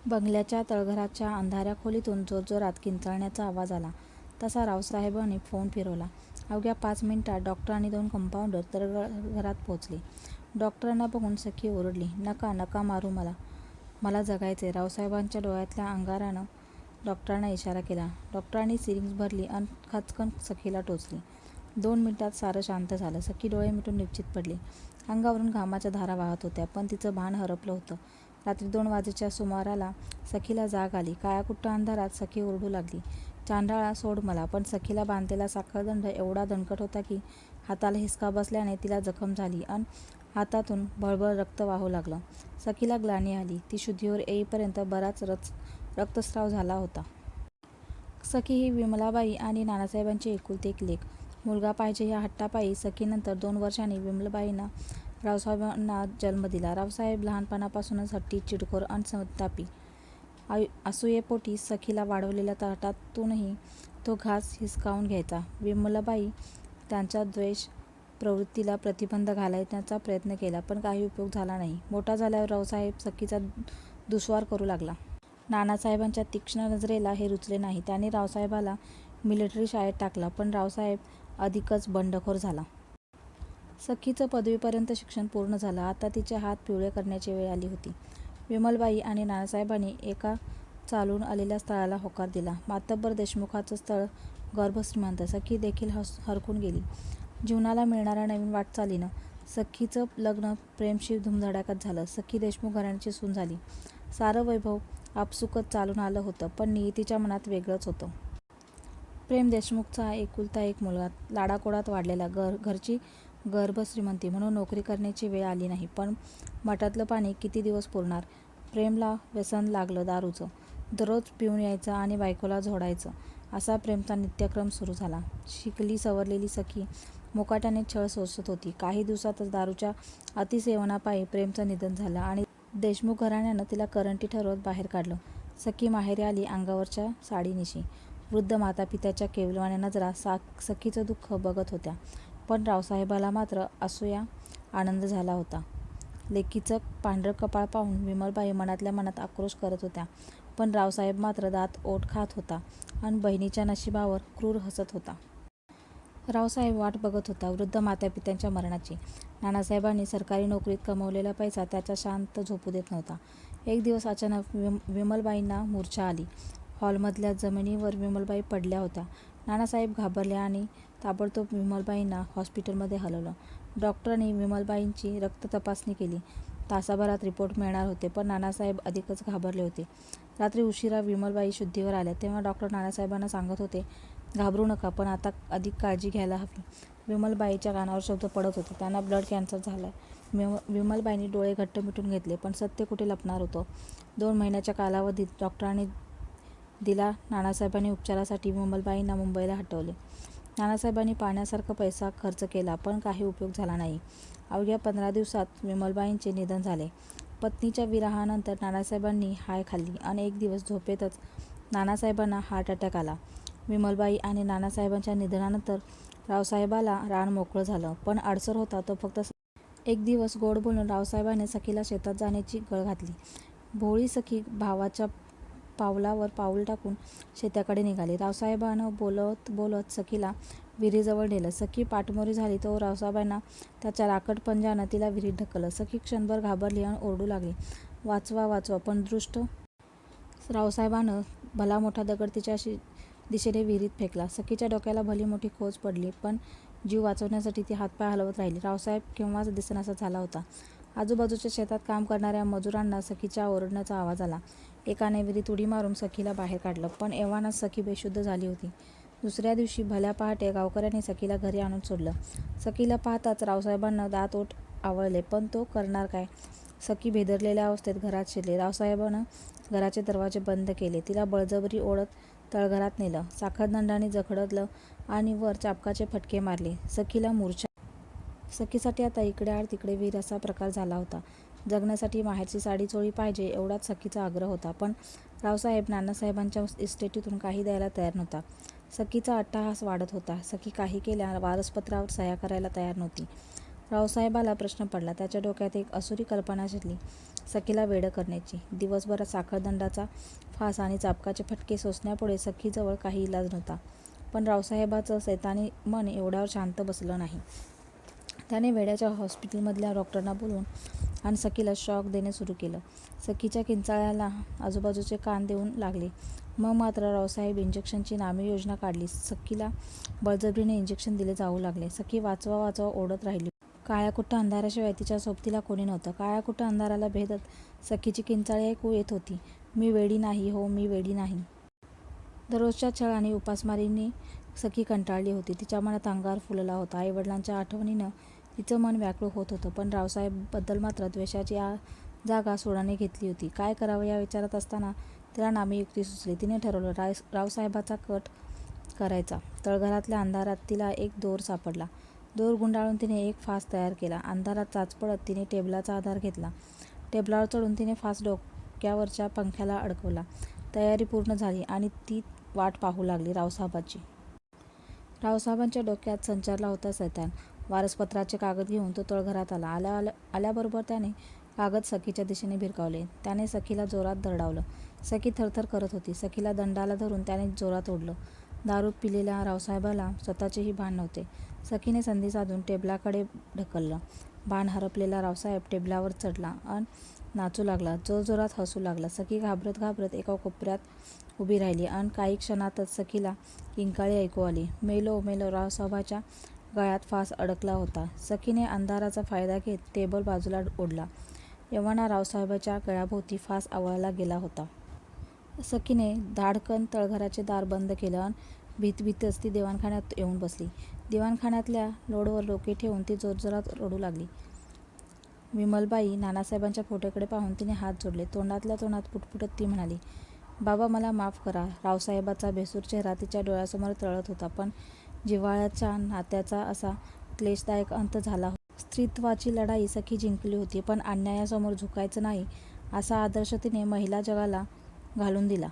बंगल्याच्या तळघराच्या अंधाऱ्या खोलीतून जोरजोरात किंचाळण्याचा आवाज आला. तसा रावसाहेबांनी फोन फिरवला. अवघ्या 5 मिनिटात डॉक्टर आणि 2 कंपाऊंडर तळघरात पोहोचले. डॉक्टरांना बघून सखी ओरडली, "नका, नका मारू मला. मला जगायचंय." रावसाहेबांच्या डोळ्यातल्या अंगारानं डॉक्टरांना इशारा केला. डॉक्टरांनी सिरिंज भरली अन खाचकन सखीला टोचली. 2 मिनिटात सारं शांत झालं. सखी डोळे मिटून निश्चित पडली. अंगावरून घामाच्या धारा वाहत होत्या, पण तिचं भान हरपलं होतं. रात्री 2 वाजेच्या सुमाराला सखीला जाग आली. काळ्याकुट्ट अंधारात सखी ओरडू लागली, "चांडाळा, सोड मला." पण सखीला बांधलेला साखळदंड एवढा दणकट होता की हाताला हिसका बसल्याने तिला जखम झाली अन हातातून भळभळ रक्त वाहू लागलं. सखीला ग्लानी आली. ती शुद्धीवर येईपर्यंत बराच रक्तस्राव झाला होता. सखी ही विमलाबाई आणि नानासाहेबांची एकुलती एक लेक. मुलगा पाहिजे या हट्टापायी सखीनंतर 2 वर्षांनी विमलाबाईंना रावसाहेबांना जन्म दिला. रावसाहेब लहानपणापासूनच हट्टी, चिडखोर अन संतापी. असूयेपोटी सखीला वाढवलेल्या ताटातूनही तो घास हिसकावून घ्यायचा. विमलाबाई त्यांच्या द्वेष प्रवृत्तीला प्रतिबंध घालण्याचा प्रयत्न केला, पण काही उपयोग झाला नाही. मोठा झाल्यावर रावसाहेब सखीचा दुस्वार करू लागला. नानासाहेबांच्या तीक्ष्ण नजरेला हे रुचले नाही. त्यांनी रावसाहेबाला मिलिटरी शाळेत टाकलं, पण रावसाहेब अधिकच बंडखोर झाला. सखीचं पदवीपर्यंत शिक्षण पूर्ण झालं. आता तिचे हात पिवळे करण्याची वेळ आली होती. विमलबाई आणि नानासाहेबांनी एका चालून आलेल्या स्थळाला होकार दिला. मातब्बर देशमुखाचं स्थळ गर्भश्रीमंत. सखी देखील हरखून गेली. जीवनाला मिळणाऱ्या नवीन वाटचालीनं सखीचं लग्न प्रेमशी धुमधडाक्यात झालं. सखी देशमुख घराण्याची सून झाली. सारं वैभव आपसुकच चालून आलं होतं, पण नियतीच्या मनात वेगळंच होतं. प्रेम देशमुखचा एकुलता एक मुलगा, लाडाकोडात वाढलेला. घरची गर्भश्रीमंती म्हणून नोकरी करण्याची वेळ आली नाही. पण मठातलं पाणी किती दिवस पुरणार? प्रेमला व्यसन लागलं दारूचं. दररोज पिऊन यायचं आणि बायकोला झोडायचं, असा प्रेमचा नित्यक्रम सुरू झाला. शिकली सवरलेली सखी मुकाट्याने छळ सोसत होती. काही दिवसातच दारूच्या अतिसेवनापायी प्रेमचं निधन झालं आणि देशमुख घराण्यानं तिला करंटी ठरवत बाहेर काढलं. सखी माहेरी आली अंगावरच्या साडीनिशी. वृद्ध मातापित्याच्या केविलवाण्या नजरा सखीचं दुःख बघत होत्या. पण रावसाहेबाला मात्र असूया आनंद झाला होता. लेकीचं पांढरं कपाळ पाहून विमलबाई मनातल्या मनात आक्रोश करत होत्या, पण रावसाहेब मात्र दात ओठ खात होता अन बहिणीच्या नशिबावर क्रूर हसत होता. रावसाहेब वाट बघत होता वृद्ध मातापित्यांच्या मरणाची. नानासाहेबांनी सरकारी नोकरीत कमवलेला पैसा त्याच्या शांत झोपू देत नव्हता. एक दिवस अचानक विमलबाईंना मूर्छा आली. हॉलमधल्या जमिनीवर विमलबाई पडल्या होत्या. नानासाहेब घाबरले आणि ताबडतोब विमलबाईंना हॉस्पिटलमध्ये हलवलं. डॉक्टरांनी विमलबाईंची रक्त तपासणी केली. तासाभरात रिपोर्ट मिळणार होते, पण नानासाहेब अधिकच घाबरले होते. रात्री उशिरा विमलबाई शुद्धीवर आल्या तेव्हा डॉक्टर नानासाहेबांना सांगत होते, "घाबरू नका, पण आता अधिक काळजी घ्यायला हवी." विमलबाईच्या कानावर शब्द पडत होते, "त्यांना ब्लड कॅन्सर झालाय." विमलबाईंनी डोळे घट्ट मिटून घेतले, पण सत्य कुठे लपणार होतं? 2 महिन्याच्या कालावधीत डॉक्टरांनी दिला. नानासाहेबांनी उपचारासाठी विमलबाईंना मुंबईला हटवले. नानासाहेबांनी पाण्यासारखा पैसा खर्च केला, पण काही उपयोग झाला नाही. अवघ्या 15 दिवसात विमलबाईंचे निधन झाले. पत्नीच्या विरहानंतर नानासाहेबांनी हाय खाल्ली आणि एक दिवस झोपेतच नानासाहेबांना हार्ट अटॅक आला. विमलबाई आणि नानासाहेबांच्या निधनानंतर रावसाहेबाला रान मोकळं झालं, पण अडसर होता तो फक्त एक दिवस गोड बोलून रावसाहेबांनी सखीला शेतात जाण्याची गळ घातली. भोळी सखी भावाच्या पावलावर पाऊल टाकून शेताकडे निघाली. रावसाहेबानं बोलत बोलत सखीला विहिरीजवळ नेलं. सखी पाठमोरी झाली तो रावसाहेबांना त्याच्या राकट पंजानं तिला विहिरीत ढकललं. सखी क्षणभर घाबरली आणि ओरडू लागली, "वाचवा, वाचवा." पण दृष्ट रावसाहेबानं भला मोठा दगड तिच्या दिशेने विहिरीत फेकला. सखीच्या डोक्याला भली मोठी खोच पडली, पण जीव वाचवण्यासाठी ती हातपाय हलवत राहिली. रावसाहेब केव्हाच दिसेनासा झाला होता. आजूबाजूच्या शेतात काम करणाऱ्या मजुरांना सखीच्या ओरडण्याचा आवाज आला. एकाने विहिरीत उडी मारून सखीला बाहेर काढलं, पण एव्हानाच सखी बेशुद्ध झाली होती. दुसऱ्या दिवशी भल्या पहाटे गावकऱ्यांनी सखीला घरी आणून सोडलं. सखीला पाहताच रावसाहेबांना दात ओठ आवळले, पण तो करणार काय? सखी भेदरलेल्या अवस्थेत घरात शिरली. रावसाहेबानं घराचे दरवाजे बंद केले. तिला बळजबरी ओढत तळघरात नेलं. साखळदंडाने जखडलं आणि वर चाबकाचे फटके मारले. सखीला मूर्छा. सखीसाठी आता इकडे आड तिकडे विहीर असा प्रकार झाला होता. जगण्यासाठी माहेरची साडी चोळी पाहिजे एवढाच सखीचा आग्रह होता, पण रावसाहेब नानासाहेबांच्या इस्टेटीतून काही द्यायला तयार नव्हता. सखीचा अट्टाहास वाढत होता. सखी काही केल्या वारसपत्रावर सह्या करायला तयार नव्हती. रावसाहेबाला प्रश्न पडला. त्याच्या डोक्यात एक असुरी कल्पना शिरली, सखीला वेडं करण्याची. दिवसभरात साखरदंडाचा फास आणि चाबकाचे फटके सोसण्यापुढे सखीजवळ काही इलाज नव्हता. पण रावसाहेबाचं सैतानी मन एवढ्यावर शांत बसलं नाही. त्याने वेड्याच्या हॉस्पिटलमधल्या डॉक्टरांना बोलवून आणि सखीला शॉक देणे सुरू केलं. सखीच्या किंचाळ्याला आजूबाजूचे कान देऊन लागले. मग मात्र रावसाहेब इंजेक्शनची नामी योजना काढली. सखीला बळजबरीने इंजेक्शन दिले जाऊ लागले. सखी वाचवा वाचवा ओढत राहिली. काळ्याकुट्ट अंधाराशिवाय तिच्या सोबतीला कोणी नव्हतं. काळ्याकुट्ट अंधाराला भेदत सखीची किंचाळी ऐकू येत होती. मी वेडी नाही हो, मी वेडी नाही. दररोजच्या छळ आणि उपासमारीने सखी कंटाळली होती. तिच्या मनात अंगार फुलला होता. आईवडिलांच्या आठवणीनं तिचं मन व्याकुळ होत होतं. पण रावसाहेबबद्दल मात्र द्वेषाची जागा सोडाने घेतली होती. काय करावं या विचारात असताना तिला नामी युक्ती सुचली. तिने ठरवलं रावसाहेबाचा कट करायचा. तळघरातल्या अंधारात तिला एक दोर सापडला. दोर गुंडाळून तिने एक फास तयार केला. अंधारात चाचपडत तिने टेबलाचा आधार घेतला. टेबलावर चढून तिने फास डोक्यावरच्या पंख्याला अडकवला. तयारी पूर्ण झाली आणि ती वाट पाहू लागली रावसाहेबाची. रावसाहेबांच्या डोक्यात संचारला होता सैतान. वारसपत्राचे कागद घेऊन तो तळघरात आला. आल्याबरोबर त्याने कागद सखीच्या दिशेने भिरकावले. त्याने सखीला जोरात दरडावलं. सखी थरथर करत होती. सखीला दंडाला धरून त्याने जोरात ओढलं. दारू पिलेल्या रावसाहेबाला स्वतःचेही भान नव्हते. सखीने संधी साधून टेबलाकडे ढकललं. भान हरपलेला रावसाहेब टेबलावर चढला अन नाचू लागला. जोरजोरात हसू लागला. सखी घाबरत घाबरत एका कोपऱ्यात उभी राहिली अन काही क्षणातच सखीला किंकाळी ऐकू आली. मेलो मेलो. रावसाहेबाच्या गळ्यात फास अडकला होता. सखीने अंधाराचा फायदा घेत टेबल बाजूला ओढला. एव्हाना रावसाहेबाच्या गळ्याभोवती फास आवळला गेला होता. सखीने धाडकन तळघराचे दार बंद केलं अन भीतभीतच ती दिवाणखान्यात येऊन बसली. दिवाणखान्यातल्या लोडवर डोके ठेवून ती जोरजोरात रडू लागली. विमलबाई नानासाहेबांच्या फोटोकडे पाहून तिने हात जोडले. तोंडातल्या तोंडात पुटपुटत ती म्हणाली, बाबा मला माफ करा. रावसाहेबाचा भेसूर चेहरा तिच्या डोळ्यासमोर तळत होता. पण जिव्हाळ्याच्या नात्याचा असा क्लेशदायक अंत झाला होता. स्त्रीत्वाची लढाई सखी जिंकली होती. पण अन्यायासमोर झुकायचं नाही असा आदर्श तिने महिला जगाला घालून दिला.